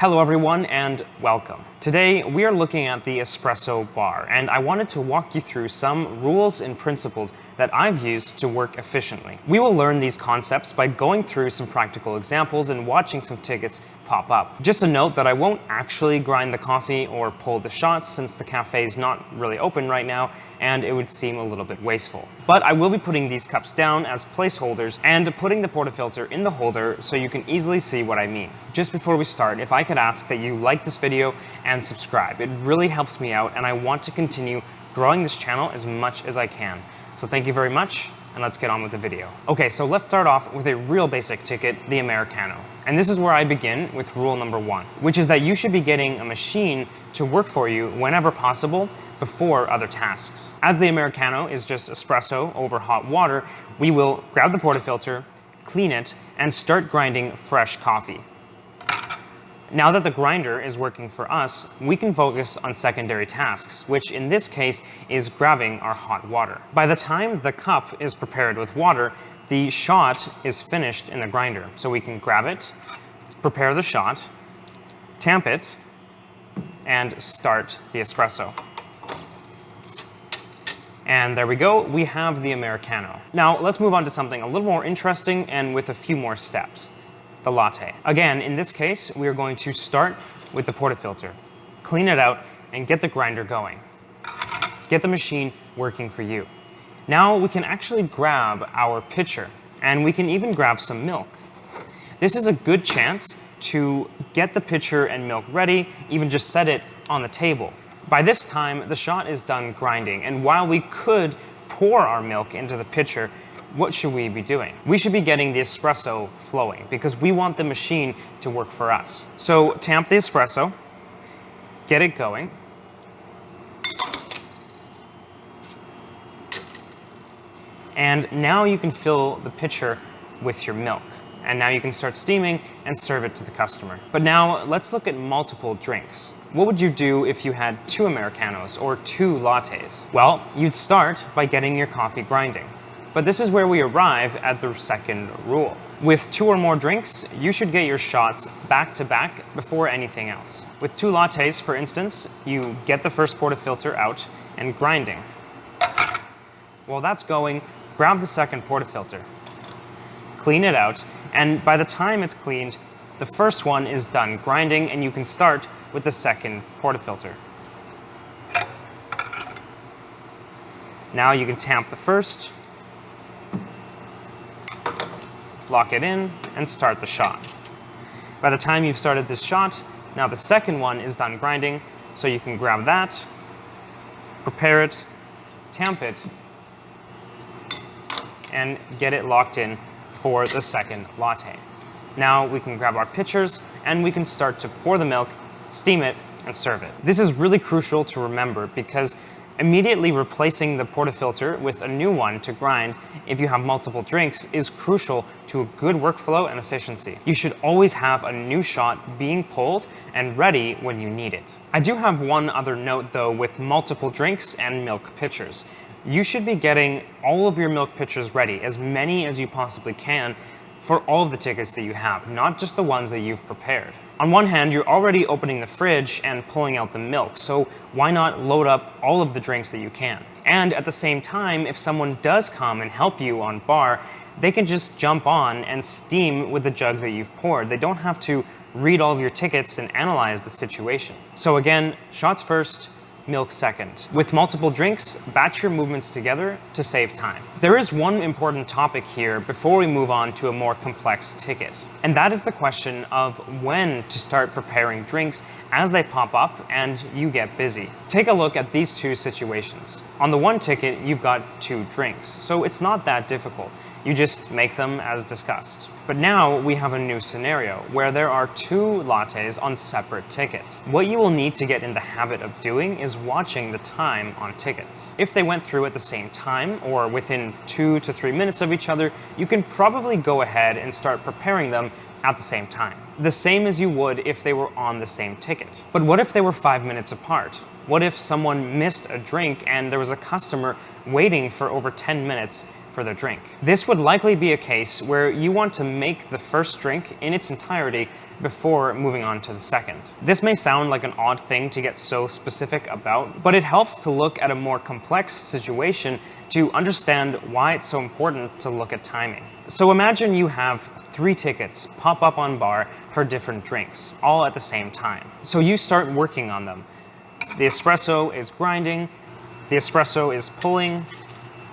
Hello everyone and welcome. Today we are looking at the espresso bar, and I wanted to walk you through some rules and principles that I've used to work efficiently. We will learn these concepts by going through some practical examples and watching some tickets pop up. Just a note that I won't actually grind the coffee or pull the shots since the cafe is not really open right now and it would seem a little bit wasteful. But I will be putting these cups down as placeholders and putting the portafilter in the holder so you can easily see what I mean. Just before we start, if I could ask that you like this video and subscribe. It really helps me out and I want to continue growing this channel as much as I can. So thank you very much, and let's get on with the video. Okay, so let's start off with a real basic ticket, the Americano. And this is where I begin with rule number 1, which is that you should be getting a machine to work for you whenever possible before other tasks. As the Americano is just espresso over hot water, we will grab the portafilter, clean it, and start grinding fresh coffee. Now that the grinder is working for us, we can focus on secondary tasks, which in this case is grabbing our hot water. By the time the cup is prepared with water, the shot is finished in the grinder. So we can grab it, prepare the shot, tamp it, and start the espresso. And there we go, we have the Americano. Now let's move on to something a little more interesting and with a few more steps. The latte. Again, in this case, we are going to start with the portafilter, clean it out, and get the grinder going. Get the machine working for you. Now we can actually grab our pitcher, and we can even grab some milk. This is a good chance to get the pitcher and milk ready, even just set it on the table. By this time, the shot is done grinding, and while we could pour our milk into the pitcher, what should we be doing? We should be getting the espresso flowing because we want the machine to work for us. So tamp the espresso, get it going. And now you can fill the pitcher with your milk. And now you can start steaming and serve it to the customer. But now let's look at multiple drinks. What would you do if you had 2 Americanos or 2 lattes? Well, you'd start by getting your coffee grinding. But this is where we arrive at the second rule. With 2 or more drinks, you should get your shots back to back before anything else. With 2 lattes, for instance, you get the first portafilter out and grinding. While that's going, grab the second portafilter, clean it out, and by the time it's cleaned, the first one is done grinding and you can start with the second portafilter. Now you can tamp the first, lock it in, and start the shot. By the time you've started this shot, now the second one is done grinding, so you can grab that, prepare it, tamp it, and get it locked in for the second latte. Now we can grab our pitchers, and we can start to pour the milk, steam it, and serve it. This is really crucial to remember because immediately replacing the portafilter with a new one to grind if you have multiple drinks is crucial to a good workflow and efficiency. You should always have a new shot being pulled and ready when you need it. I do have one other note though with multiple drinks and milk pitchers. You should be getting all of your milk pitchers ready, as many as you possibly can, for all of the tickets that you have, not just the ones that you've prepared. On one hand, you're already opening the fridge and pulling out the milk, so why not load up all of the drinks that you can? And at the same time, if someone does come and help you on bar, they can just jump on and steam with the jugs that you've poured. They don't have to read all of your tickets and analyze the situation. So again, shots first, milk second. With multiple drinks, batch your movements together to save time. There is one important topic here before we move on to a more complex ticket, and that is the question of when to start preparing drinks as they pop up and you get busy. Take a look at these 2 situations. On the one ticket, you've got 2 drinks, so it's not that difficult. You just make them as discussed. But now we have a new scenario where there are 2 lattes on separate tickets. What you will need to get in the habit of doing is watching the time on tickets. If they went through at the same time or within 2 to 3 minutes of each other, you can probably go ahead and start preparing them at the same time. The same as you would if they were on the same ticket. But what if they were 5 minutes apart? What if someone missed a drink and there was a customer waiting for over 10 minutes for their drink. This would likely be a case where you want to make the first drink in its entirety before moving on to the second. This may sound like an odd thing to get so specific about, but it helps to look at a more complex situation to understand why it's so important to look at timing. So imagine you have 3 tickets pop up on bar for different drinks, all at the same time. So you start working on them. The espresso is grinding, the espresso is pulling,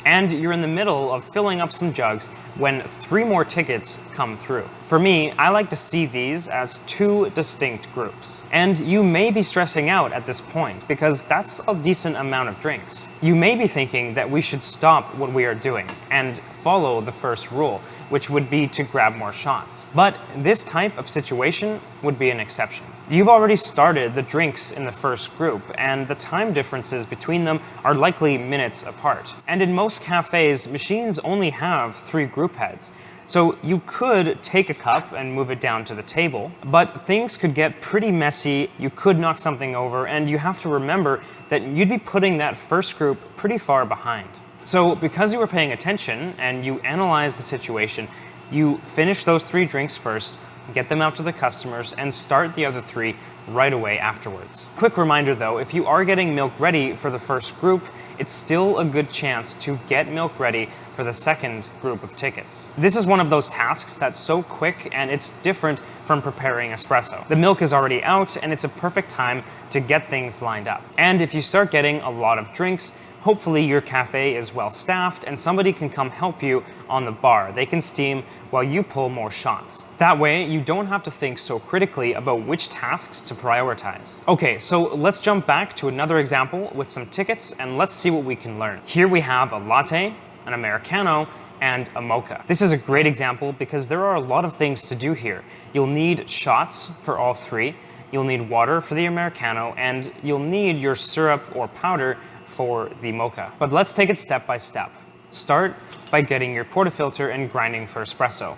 and you're in the middle of filling up some jugs when 3 more tickets come through. For me, I like to see these as 2 distinct groups. And you may be stressing out at this point because that's a decent amount of drinks. You may be thinking that we should stop what we are doing and follow the first rule, which would be to grab more shots. But this type of situation would be an exception. You've already started the drinks in the first group, and the time differences between them are likely minutes apart. And in most cafes, machines only have 3 group heads. So you could take a cup and move it down to the table, but things could get pretty messy, you could knock something over, and you have to remember that you'd be putting that first group pretty far behind. So because you were paying attention and you analyzed the situation, you finish those 3 drinks first, get them out to the customers, and start the other 3 right away afterwards. Quick reminder though, if you are getting milk ready for the first group, it's still a good chance to get milk ready for the second group of tickets. This is one of those tasks that's so quick and it's different from preparing espresso. The milk is already out and it's a perfect time to get things lined up. And if you start getting a lot of drinks, hopefully your cafe is well staffed and somebody can come help you on the bar. They can steam while you pull more shots. That way, you don't have to think so critically about which tasks to prioritize. Okay, so let's jump back to another example with some tickets and let's see what we can learn. Here we have a latte, an americano, and a mocha. This is a great example because there are a lot of things to do here. You'll need shots for all 3, you'll need water for the americano, and you'll need your syrup or powder for the mocha. But let's take it step by step. Start by getting your portafilter and grinding for espresso.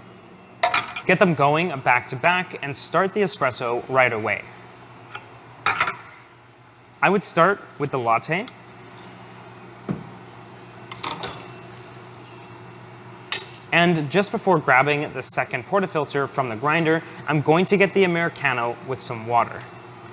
Get them going back to back and start the espresso right away. I would start with the latte. And just before grabbing the second portafilter from the grinder, I'm going to get the americano with some water.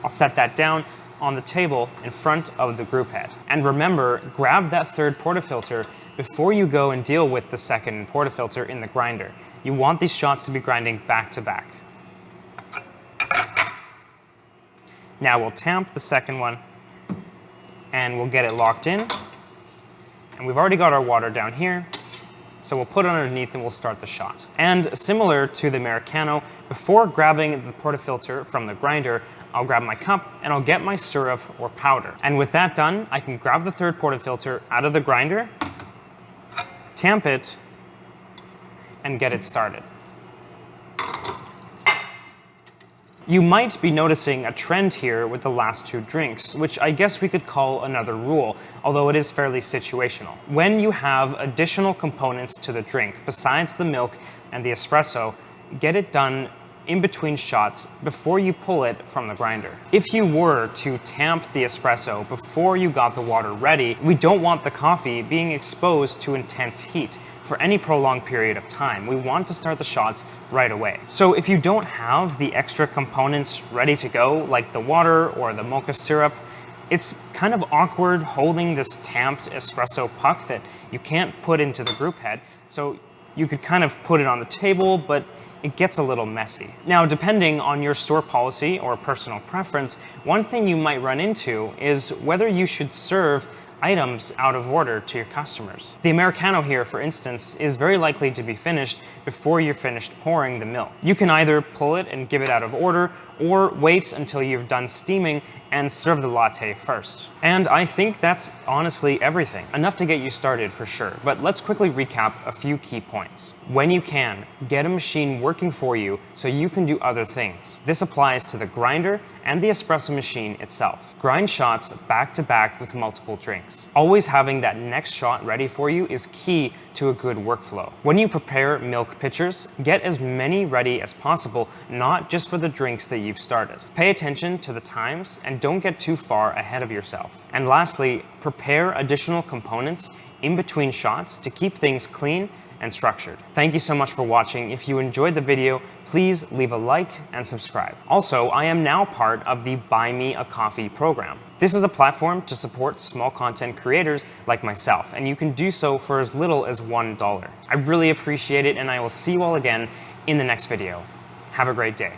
I'll set that down on the table in front of the group head. And remember, grab that third portafilter before you go and deal with the second portafilter in the grinder. You want these shots to be grinding back to back. Now we'll tamp the second one and we'll get it locked in. And we've already got our water down here, so we'll put it underneath and we'll start the shot. And similar to the americano, before grabbing the portafilter from the grinder, I'll grab my cup and I'll get my syrup or powder. And with that done, I can grab the third portafilter out of the grinder, tamp it, and get it started. You might be noticing a trend here with the last 2 drinks, which I guess we could call another rule, although it is fairly situational. When you have additional components to the drink, besides the milk and the espresso, get it done in between shots before you pull it from the grinder. If you were to tamp the espresso before you got the water ready, we don't want the coffee being exposed to intense heat for any prolonged period of time. We want to start the shots right away. So if you don't have the extra components ready to go, like the water or the mocha syrup, it's kind of awkward holding this tamped espresso puck that you can't put into the group head. So you could kind of put it on the table, but it gets a little messy. Now, depending on your store policy or personal preference, one thing you might run into is whether you should serve items out of order to your customers. The americano here, for instance, is very likely to be finished before you're finished pouring the milk. You can either pull it and give it out of order, or wait until you've done steaming and serve the latte first. And I think that's honestly everything. Enough to get you started for sure, but let's quickly recap a few key points. When you can, get a machine working for you so you can do other things. This applies to the grinder and the espresso machine itself. Grind shots back to back with multiple drinks. Always having that next shot ready for you is key to a good workflow. When you prepare milk pitchers, get as many ready as possible, not just for the drinks that you've started. Pay attention to the times and and don't get too far ahead of yourself. And lastly, prepare additional components in between shots to keep things clean and structured. Thank you so much for watching. If you enjoyed the video, please leave a like and subscribe. Also, I am now part of the Buy Me a Coffee program. This is a platform to support small content creators like myself, and you can do so for as little as $1. I really appreciate it, and I will see you all again in the next video. Have a great day.